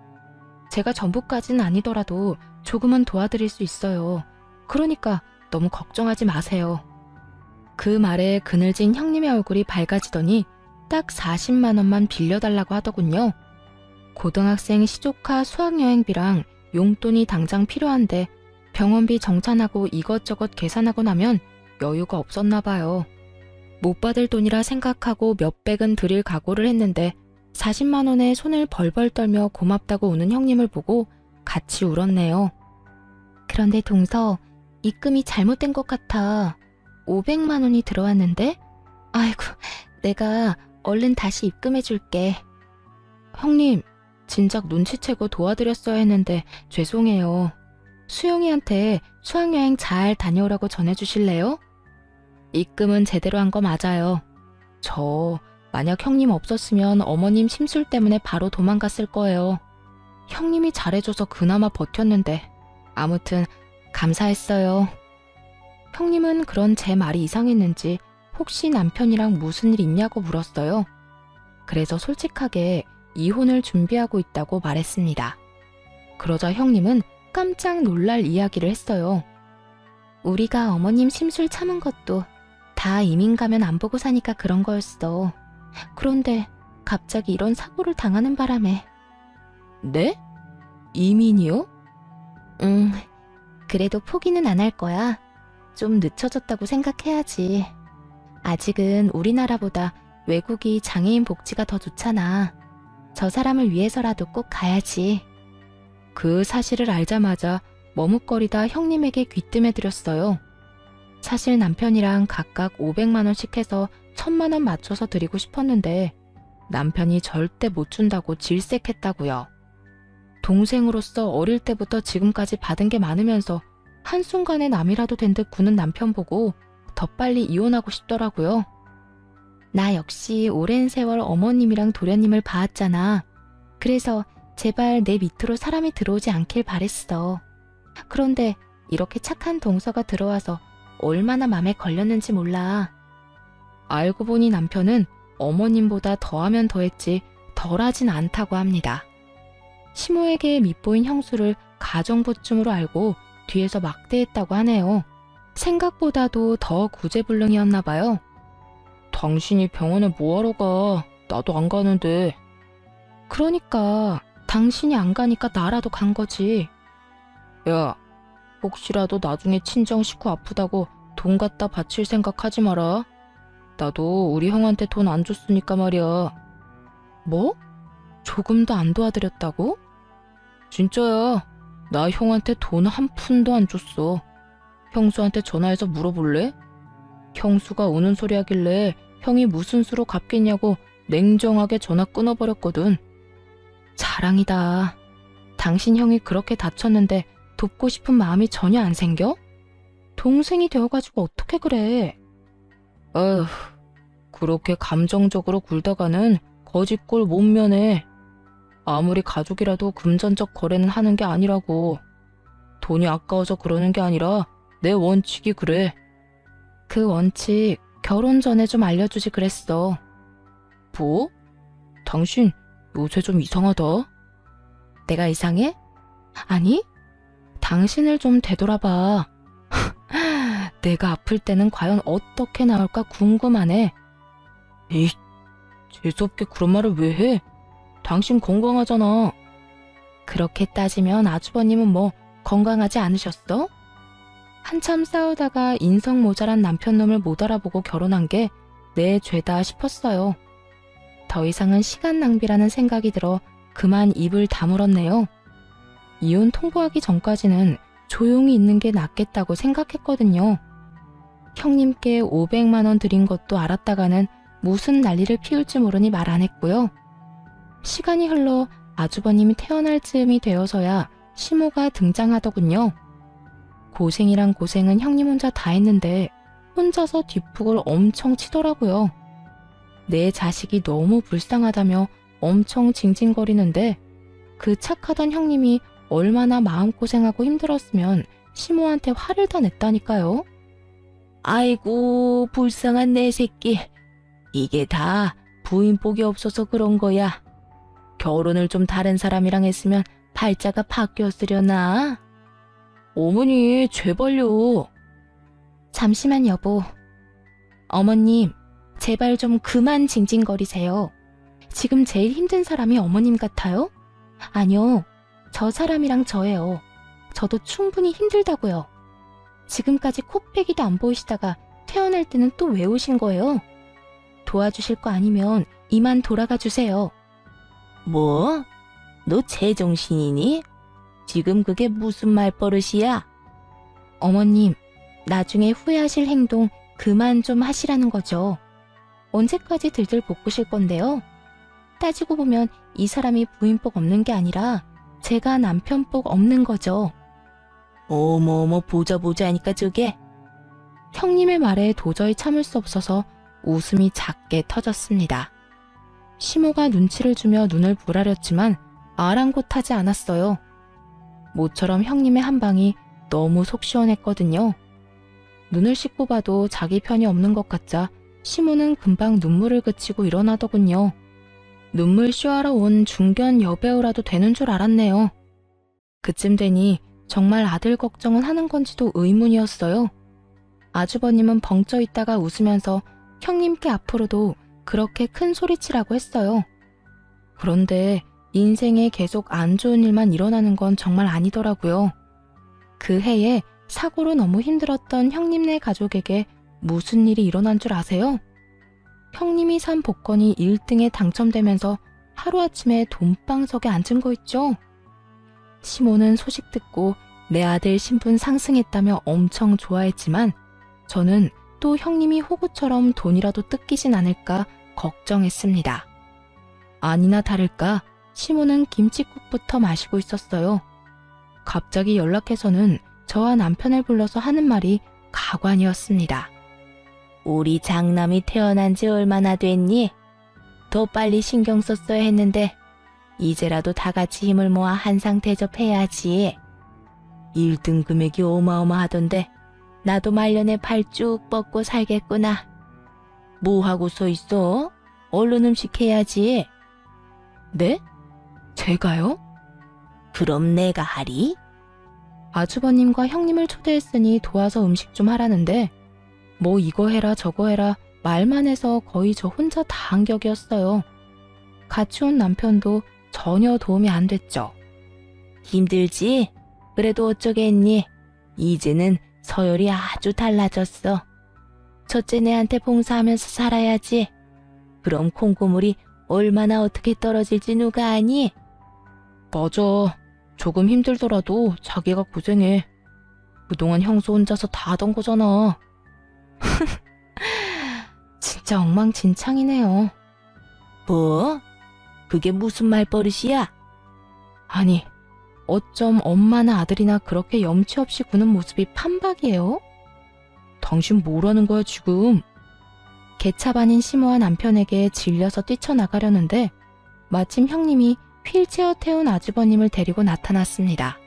제가 전부까지는 아니더라도 조금은 도와드릴 수 있어요. 그러니까 너무 걱정하지 마세요. 그 말에 그늘진 형님의 얼굴이 밝아지더니 딱 40만 원만 빌려달라고 하더군요. 고등학생 시조카 수학여행비랑 용돈이 당장 필요한데 병원비 정산하고 이것저것 계산하고 나면 여유가 없었나 봐요. 못 받을 돈이라 생각하고 몇백은 드릴 각오를 했는데 40만 원에 손을 벌벌 떨며 고맙다고 우는 형님을 보고 같이 울었네요. 그런데 동서, 입금이 잘못된 것 같아. 500만 원이 들어왔는데? 아이고, 내가 얼른 다시 입금해 줄게. 형님, 진작 눈치채고 도와드렸어야 했는데 죄송해요. 수영이한테 수학여행 잘 다녀오라고 전해주실래요? 입금은 제대로 한 거 맞아요. 저 만약 형님 없었으면 어머님 심술 때문에 바로 도망갔을 거예요. 형님이 잘해줘서 그나마 버텼는데 아무튼 감사했어요. 형님은 그런 제 말이 이상했는지 혹시 남편이랑 무슨 일 있냐고 물었어요. 그래서 솔직하게 이혼을 준비하고 있다고 말했습니다. 그러자 형님은 깜짝 놀랄 이야기를 했어요. 우리가 어머님 심술 참은 것도 다 이민 가면 안 보고 사니까 그런 거였어. 그런데 갑자기 이런 사고를 당하는 바람에. 네? 이민이요? 그래도 포기는 안 할 거야. 좀 늦춰졌다고 생각해야지. 아직은 우리나라보다 외국이 장애인 복지가 더 좋잖아. 저 사람을 위해서라도 꼭 가야지. 그 사실을 알자마자 머뭇거리다 형님에게 귀뜸해드렸어요. 사실 남편이랑 각각 500만 원씩 해서 1000만 원 맞춰서 드리고 싶었는데 남편이 절대 못 준다고 질색했다고요. 동생으로서 어릴 때부터 지금까지 받은 게 많으면서 한순간에 남이라도 된 듯 구는 남편 보고 더 빨리 이혼하고 싶더라고요. 나 역시 오랜 세월 어머님이랑 도련님을 봐왔잖아. 그래서 제발 내 밑으로 사람이 들어오지 않길 바랬어. 그런데 이렇게 착한 동서가 들어와서 얼마나 맘에 걸렸는지 몰라. 알고 보니 남편은 어머님보다 더하면 더했지 덜하진 않다고 합니다. 시모에게 밉보인 형수를 가정부쯤으로 알고 뒤에서 막대했다고 하네요. 생각보다도 더 구제불능이었나 봐요. 당신이 병원에 뭐하러 가? 나도 안 가는데. 그러니까 당신이 안 가니까 나라도 간 거지. 야, 혹시라도 나중에 친정 식구 아프다고 돈 갖다 바칠 생각하지 마라. 나도 우리 형한테 돈 안 줬으니까 말이야. 뭐? 조금도 안 도와드렸다고? 진짜야. 나 형한테 돈 한 푼도 안 줬어. 형수한테 전화해서 물어볼래? 형수가 우는 소리 하길래 형이 무슨 수로 갚겠냐고 냉정하게 전화 끊어버렸거든. 자랑이다. 당신 형이 그렇게 다쳤는데 돕고 싶은 마음이 전혀 안 생겨? 동생이 되어가지고 어떻게 그래? 어휴, 그렇게 감정적으로 굴다가는 거지꼴 못 면해. 아무리 가족이라도 금전적 거래는 하는 게 아니라고. 돈이 아까워서 그러는 게 아니라 내 원칙이 그래. 그 원칙 결혼 전에 좀 알려주지 그랬어. 뭐? 당신 요새 좀 이상하다. 내가 이상해? 아니, 당신을 좀 되돌아봐. 내가 아플 때는 과연 어떻게 나올까 궁금하네. 에이, 재수없게 그런 말을 왜 해? 당신 건강하잖아. 그렇게 따지면 아주버님은 뭐 건강하지 않으셨어? 한참 싸우다가 인성 모자란 남편놈을 못 알아보고 결혼한 게 내 죄다 싶었어요. 더 이상은 시간 낭비라는 생각이 들어 그만 입을 다물었네요. 이혼 통보하기 전까지는 조용히 있는 게 낫겠다고 생각했거든요. 형님께 500만 원 드린 것도 알았다가는 무슨 난리를 피울지 모르니 말 안 했고요. 시간이 흘러 아주버님이 태어날 즈음이 되어서야 시모가 등장하더군요. 고생이란 고생은 형님 혼자 다 했는데 혼자서 뒷북을 엄청 치더라고요. 내 자식이 너무 불쌍하다며 엄청 징징거리는데 그 착하던 형님이 얼마나 마음고생하고 힘들었으면 시모한테 화를 다 냈다니까요. 아이고, 불쌍한 내 새끼. 이게 다 부인 복이 없어서 그런 거야. 결혼을 좀 다른 사람이랑 했으면 팔자가 바뀌었으려나? 어머니, 제발요. 잠시만 여보. 어머님, 제발 좀 그만 징징거리세요. 지금 제일 힘든 사람이 어머님 같아요? 아니요, 저 사람이랑 저예요. 저도 충분히 힘들다고요. 지금까지 코빼기도 안 보이시다가 태어날 때는 또 왜 오신 거예요? 도와주실 거 아니면 이만 돌아가 주세요. 뭐? 너 제정신이니? 지금 그게 무슨 말버릇이야? 어머님, 나중에 후회하실 행동 그만 좀 하시라는 거죠. 언제까지 들들 볶으실 건데요? 따지고 보면 이 사람이 부인복 없는 게 아니라 제가 남편복 없는 거죠. 어머어머, 보자 하니까 저게. 형님의 말에 도저히 참을 수 없어서 웃음이 작게 터졌습니다. 시모가 눈치를 주며 눈을 부라렸지만 아랑곳하지 않았어요. 모처럼 형님의 한 방이 너무 속 시원했거든요. 눈을 씻고 봐도 자기 편이 없는 것 같자 시모는 금방 눈물을 그치고 일어나더군요. 눈물 쇼하러 온 중견 여배우라도 되는 줄 알았네요. 그쯤 되니 정말 아들 걱정은 하는 건지도 의문이었어요. 아주버님은 벙쪄 있다가 웃으면서 형님께 앞으로도 그렇게 큰 소리치라고 했어요. 그런데 인생에 계속 안 좋은 일만 일어나는 건 정말 아니더라고요. 그 해에 사고로 너무 힘들었던 형님네 가족에게 무슨 일이 일어난 줄 아세요? 형님이 산 복권이 1등에 당첨되면서 하루아침에 돈방석에 앉은 거 있죠? 시모는 소식 듣고 내 아들 신분 상승했다며 엄청 좋아했지만 저는 또 형님이 호구처럼 돈이라도 뜯기진 않을까 걱정했습니다. 아니나 다를까 시모는 김칫국부터 마시고 있었어요. 갑자기 연락해서는 저와 남편을 불러서 하는 말이 가관이었습니다. 우리 장남이 태어난 지 얼마나 됐니? 더 빨리 신경 썼어야 했는데 이제라도 다 같이 힘을 모아 한상 대접해야지. 1등 금액이 어마어마하던데 나도 말년에 팔 쭉 뻗고 살겠구나. 뭐하고 서 있어? 얼른 음식 해야지. 네? 제가요? 그럼 내가 하리? 아주버님과 형님을 초대했으니 도와서 음식 좀 하라는데 뭐 이거 해라 저거 해라 말만 해서 거의 저 혼자 다 한 격이었어요. 같이 온 남편도 전혀 도움이 안 됐죠. 힘들지? 그래도 어쩌겠니? 이제는 서열이 아주 달라졌어. 첫째 내한테 봉사하면서 살아야지. 그럼 콩고물이 얼마나 어떻게 떨어질지 누가 아니? 맞아. 조금 힘들더라도 자기가 고생해. 그동안 형수 혼자서 다 하던 거잖아. 진짜 엉망진창이네요. 뭐? 그게 무슨 말버릇이야? 아니, 어쩜 엄마나 아들이나 그렇게 염치 없이 구는 모습이 판박이에요? 당신 뭐라는 거야 지금? 개차반인 시모와 남편에게 질려서 뛰쳐나가려는데 마침 형님이 휠체어 태운 아주버님을 데리고 나타났습니다.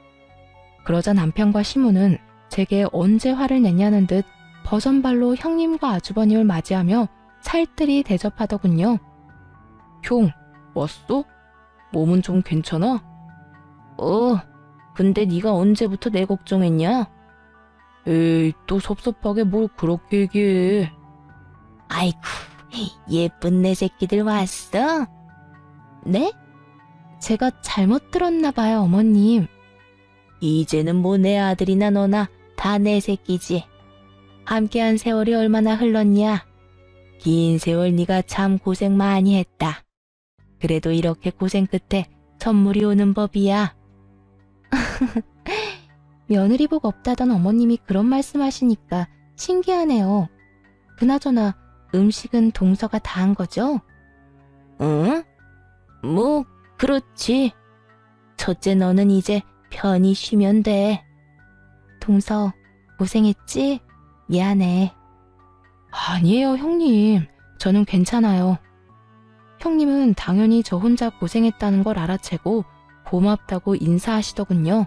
그러자 남편과 시모는 제게 언제 화를 내냐는 듯 버선발로 형님과 아주버님을 맞이하며 살뜰히 대접하더군요. 형, 왔어? 몸은 좀 괜찮아? 근데 네가 언제부터 내 걱정했냐? 에이, 또 섭섭하게 뭘 그렇게 얘기해. 아이쿠, 예쁜 내 새끼들 왔어? 네? 제가 잘못 들었나 봐요, 어머님. 이제는 뭐 내 아들이나 너나 다 내 새끼지. 함께한 세월이 얼마나 흘렀냐? 긴 세월 네가 참 고생 많이 했다. 그래도 이렇게 고생 끝에 선물이 오는 법이야. 며느리 복 없다던 어머님이 그런 말씀하시니까 신기하네요. 그나저나 음식은 동서가 다 한 거죠? 응? 뭐 그렇지. 첫째 너는 이제 편히 쉬면 돼. 동서, 고생했지? 미안해. 아니에요, 형님. 저는 괜찮아요. 형님은 당연히 저 혼자 고생했다는 걸 알아채고 고맙다고 인사하시더군요.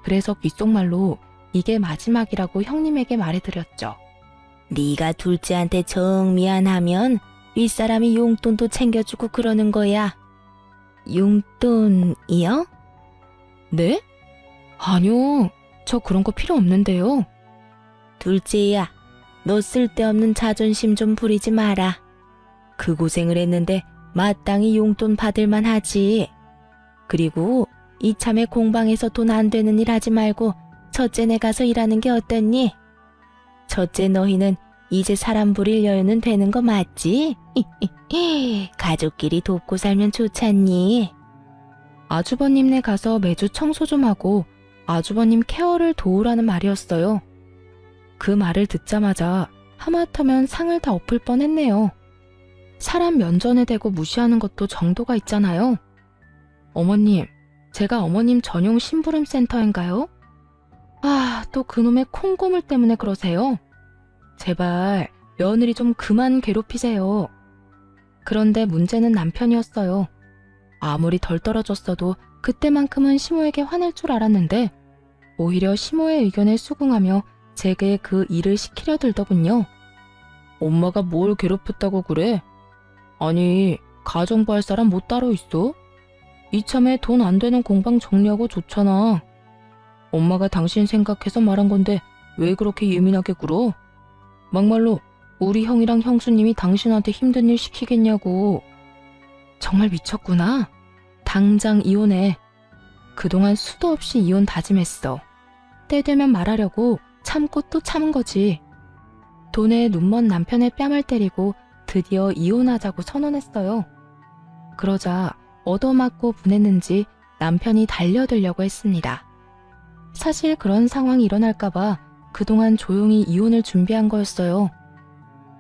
그래서 귓속말로 이게 마지막이라고 형님에게 말해드렸죠. 네가 둘째한테 정 미안하면 윗사람이 용돈도 챙겨주고 그러는 거야. 용돈이요? 네? 아니요. 저 그런 거 필요 없는데요. 둘째야, 너 쓸데없는 자존심 좀 부리지 마라. 그 고생을 했는데 마땅히 용돈 받을만 하지. 그리고 이참에 공방에서 돈 안 되는 일 하지 말고 첫째네 가서 일하는 게 어떻니? 첫째 너희는 이제 사람 부릴 여유는 되는 거 맞지? 가족끼리 돕고 살면 좋잖니. 아주버님네 가서 매주 청소 좀 하고 아주버님 케어를 도우라는 말이었어요. 그 말을 듣자마자 하마터면 상을 다 엎을 뻔했네요. 사람 면전에 대고 무시하는 것도 정도가 있잖아요. 어머님, 제가 어머님 전용 심부름 센터인가요? 아, 또 그놈의 콩고물 때문에 그러세요? 제발 며느리 좀 그만 괴롭히세요. 그런데 문제는 남편이었어요. 아무리 덜 떨어졌어도 그때만큼은 시모에게 화낼 줄 알았는데 오히려 시모의 의견에 수긍하며 제게 그 일을 시키려 들더군요. 엄마가 뭘 괴롭혔다고 그래? 아니, 가정부 할 사람 뭐 따로 있어? 이참에 돈 안 되는 공방 정리하고 좋잖아. 엄마가 당신 생각해서 말한 건데 왜 그렇게 예민하게 굴어? 막말로 우리 형이랑 형수님이 당신한테 힘든 일 시키겠냐고. 정말 미쳤구나. 당장 이혼해. 그동안 수도 없이 이혼 다짐했어. 때 되면 말하려고 참고 또 참은 거지. 돈에 눈먼 남편의 뺨을 때리고 드디어 이혼하자고 선언했어요. 그러자 얻어맞고 분했는지 남편이 달려들려고 했습니다. 사실 그런 상황이 일어날까봐 그동안 조용히 이혼을 준비한 거였어요.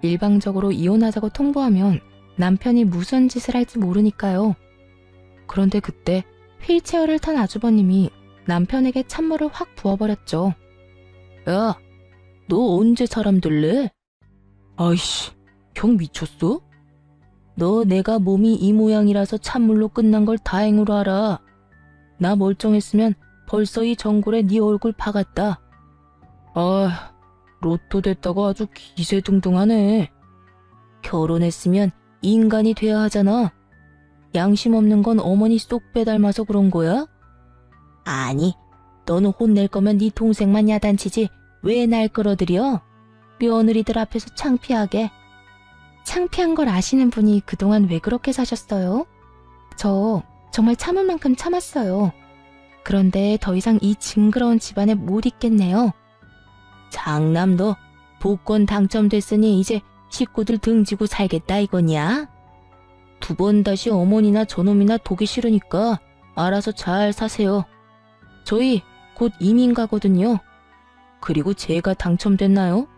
일방적으로 이혼하자고 통보하면 남편이 무슨 짓을 할지 모르니까요. 그런데 그때 휠체어를 탄 아주버님이 남편에게 찬물을 확 부어버렸죠. 야, 너 언제 사람 될래? 아이씨, 형 미쳤어? 너 내가 몸이 이 모양이라서 찬물로 끝난 걸 다행으로 알아. 나 멀쩡했으면 벌써 이 전골에 네 얼굴 박았다. 아, 로또 됐다고 아주 기세등등하네. 결혼했으면 인간이 돼야 하잖아. 양심 없는 건 어머니 쏙 빼닮아서 그런 거야? 아니, 너는 혼낼 거면 네 동생만 야단치지 왜 날 끌어들여? 며느리들 앞에서 창피하게. 창피한 걸 아시는 분이 그동안 왜 그렇게 사셨어요? 저 정말 참을 만큼 참았어요. 그런데 더 이상 이 징그러운 집안에 못 있겠네요. 장남 너 복권 당첨됐으니 이제 식구들 등지고 살겠다 이거냐? 두 번 다시 어머니나 저놈이나 보기 싫으니까 알아서 잘 사세요. 저희 곧 이민 가거든요. 그리고 제가 당첨됐나요?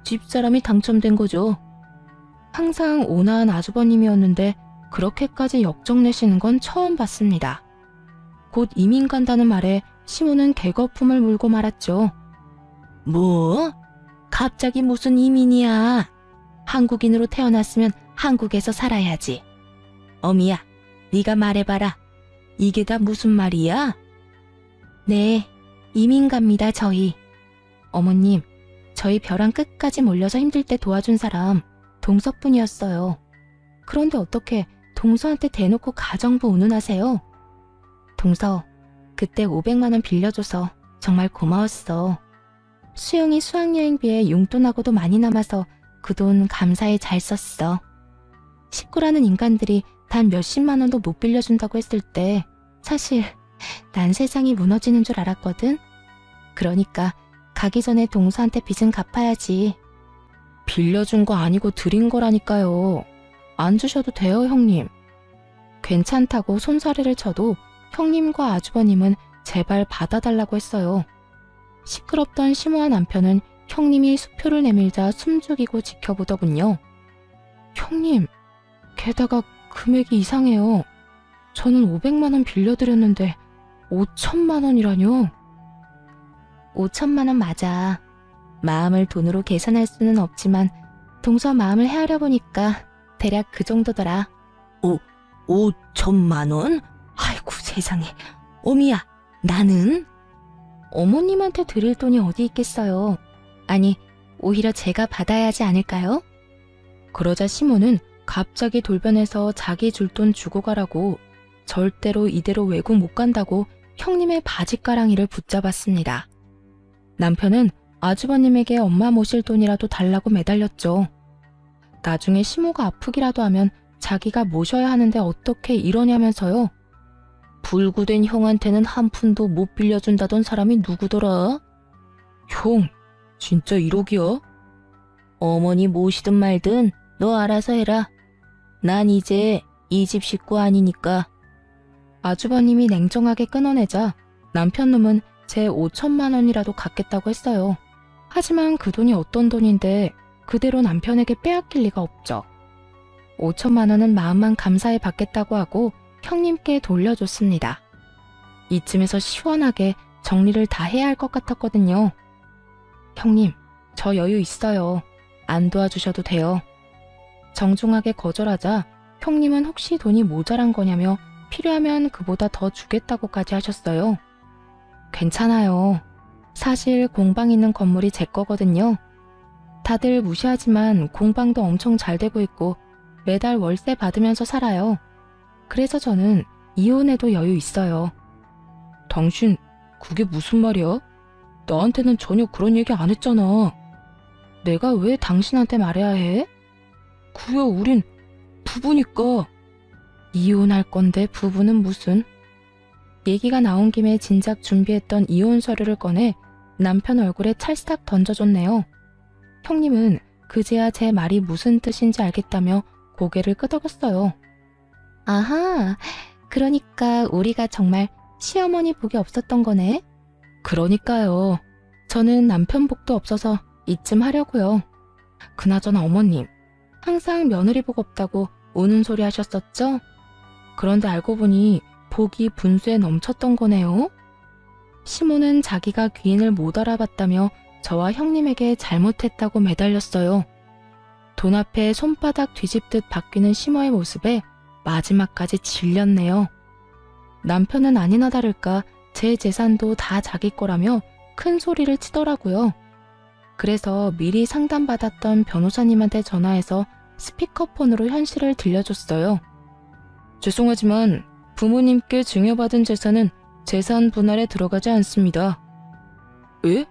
집사람이 당첨된 거죠. 항상 온화한 아주버님이었는데 그렇게까지 역정내시는 건 처음 봤습니다. 곧 이민 간다는 말에 시모는 개거품을 물고 말았죠. 뭐? 갑자기 무슨 이민이야? 한국인으로 태어났으면 한국에서 살아야지. 어미야, 네가 말해봐라. 이게 다 무슨 말이야? 네, 이민 갑니다, 저희. 어머님, 저희 벼랑 끝까지 몰려서 힘들 때 도와준 사람 동서뿐이었어요. 그런데 어떻게 동서한테 대놓고 가정부 운운하세요? 동서, 그때 500만 원 빌려줘서 정말 고마웠어. 수영이 수학여행비에 용돈하고도 많이 남아서 그 돈 감사히 잘 썼어. 식구라는 인간들이 단 몇십만 원도 못 빌려준다고 했을 때 사실 난 세상이 무너지는 줄 알았거든. 그러니까 가기 전에 동서한테 빚은 갚아야지. 빌려준 거 아니고 드린 거라니까요. 안 주셔도 돼요, 형님. 괜찮다고 손사래를 쳐도 형님과 아주버님은 제발 받아달라고 했어요. 시끄럽던 시모와 남편은 형님이 수표를 내밀자 숨죽이고 지켜보더군요. 형님, 게다가 금액이 이상해요. 저는 500만 원 빌려드렸는데 5천만 원이라뇨? 5천만 원 맞아. 마음을 돈으로 계산할 수는 없지만 동서 마음을 헤아려 보니까 대략 그 정도더라. 5천만 원? 아이고 세상에. 어미야, 나는? 어머님한테 드릴 돈이 어디 있겠어요. 아니, 오히려 제가 받아야 하지 않을까요? 그러자 시모는 갑자기 돌변해서 자기 줄 돈 주고 가라고 절대로 이대로 외국 못 간다고 형님의 바지가랑이를 붙잡았습니다. 남편은 아주버님에게 엄마 모실 돈이라도 달라고 매달렸죠. 나중에 시모가 아프기라도 하면 자기가 모셔야 하는데 어떻게 이러냐면서요. 불구된 형한테는 한 푼도 못 빌려준다던 사람이 누구더라? 형, 진짜 1억이야? 어머니 모시든 말든 너 알아서 해라. 난 이제 이 집 식구 아니니까. 아주버님이 냉정하게 끊어내자 남편 놈은 제 5천만 원이라도 갚겠다고 했어요. 하지만 그 돈이 어떤 돈인데 그대로 남편에게 빼앗길 리가 없죠. 5천만 원은 마음만 감사히 받겠다고 하고 형님께 돌려줬습니다. 이쯤에서 시원하게 정리를 다 해야 할 것 같았거든요. 형님, 저 여유 있어요. 안 도와주셔도 돼요. 정중하게 거절하자 형님은 혹시 돈이 모자란 거냐며 필요하면 그보다 더 주겠다고까지 하셨어요. 괜찮아요. 사실 공방 있는 건물이 제 거거든요. 다들 무시하지만 공방도 엄청 잘 되고 있고 매달 월세 받으면서 살아요. 그래서 저는 이혼해도 여유 있어요. 당신, 그게 무슨 말이야? 나한테는 전혀 그런 얘기 안 했잖아. 내가 왜 당신한테 말해야 해? 그야 우린 부부니까. 이혼할 건데 부부는 무슨? 얘기가 나온 김에 진작 준비했던 이혼 서류를 꺼내 남편 얼굴에 찰싹 던져줬네요. 형님은 그제야 제 말이 무슨 뜻인지 알겠다며 고개를 끄덕였어요. 아하, 그러니까 우리가 정말 시어머니 복이 없었던 거네. 그러니까요. 저는 남편 복도 없어서 이쯤 하려고요. 그나저나 어머님, 항상 며느리 복 없다고 우는 소리 하셨었죠? 그런데 알고 보니 복이 분수에 넘쳤던 거네요. 시모는 자기가 귀인을 못 알아봤다며 저와 형님에게 잘못했다고 매달렸어요. 돈 앞에 손바닥 뒤집듯 바뀌는 시모의 모습에 마지막까지 질렸네요. 남편은 아니나 다를까 제 재산도 다 자기 거라며 큰 소리를 치더라고요. 그래서 미리 상담받았던 변호사님한테 전화해서 스피커폰으로 현실을 들려줬어요. 죄송하지만 부모님께 증여받은 재산은 재산 분할에 들어가지 않습니다. 에?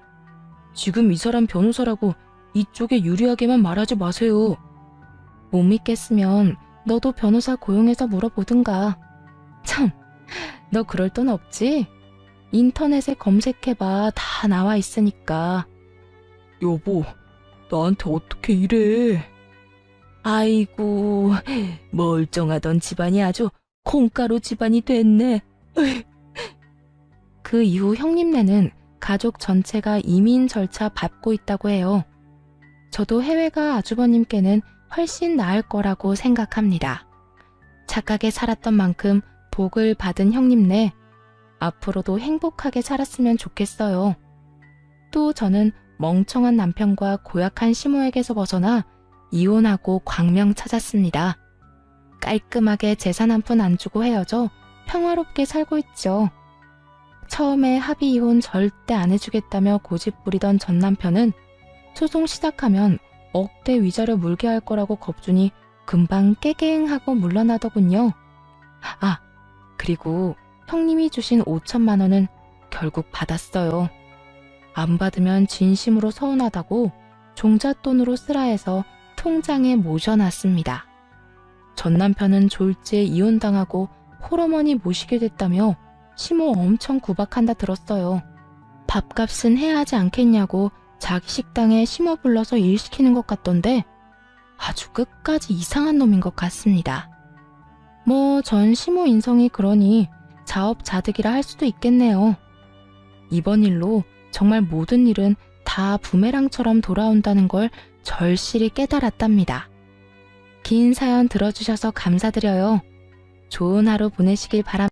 지금 이 사람 변호사라고 이쪽에 유리하게만 말하지 마세요. 못 믿겠으면 너도 변호사 고용해서 물어보든가. 참, 너 그럴 돈 없지? 인터넷에 검색해봐. 다 나와 있으니까. 여보, 나한테 어떻게 이래? 아이고, 멀쩡하던 집안이 아주 콩가루 집안이 됐네. 그 이후 형님네는 가족 전체가 이민 절차 밟고 있다고 해요. 저도 해외가 아주버님께는 훨씬 나을 거라고 생각합니다. 착하게 살았던 만큼 복을 받은 형님네. 앞으로도 행복하게 살았으면 좋겠어요. 또 저는 멍청한 남편과 고약한 시모에게서 벗어나 이혼하고 광명 찾았습니다. 깔끔하게 재산 한 푼 안 주고 헤어져 평화롭게 살고 있죠. 처음에 합의 이혼 절대 안 해주겠다며 고집 부리던 전 남편은 소송 시작하면 억대 위자료 물게 할 거라고 겁주니 금방 깨갱하고 물러나더군요. 아, 그리고 형님이 주신 5천만 원은 결국 받았어요. 안 받으면 진심으로 서운하다고 종잣돈으로 쓰라 해서 통장에 모셔놨습니다. 전 남편은 졸지에 이혼당하고 홀어머니 모시게 됐다며 시모 엄청 구박한다 들었어요. 밥값은 해야 하지 않겠냐고 자기 식당에 시모 불러서 일 시키는 것 같던데 아주 끝까지 이상한 놈인 것 같습니다. 뭐 전 시모 인성이 그러니 자업자득이라 할 수도 있겠네요. 이번 일로 정말 모든 일은 다 부메랑처럼 돌아온다는 걸 절실히 깨달았답니다. 긴 사연 들어주셔서 감사드려요. 좋은 하루 보내시길 바랍니다.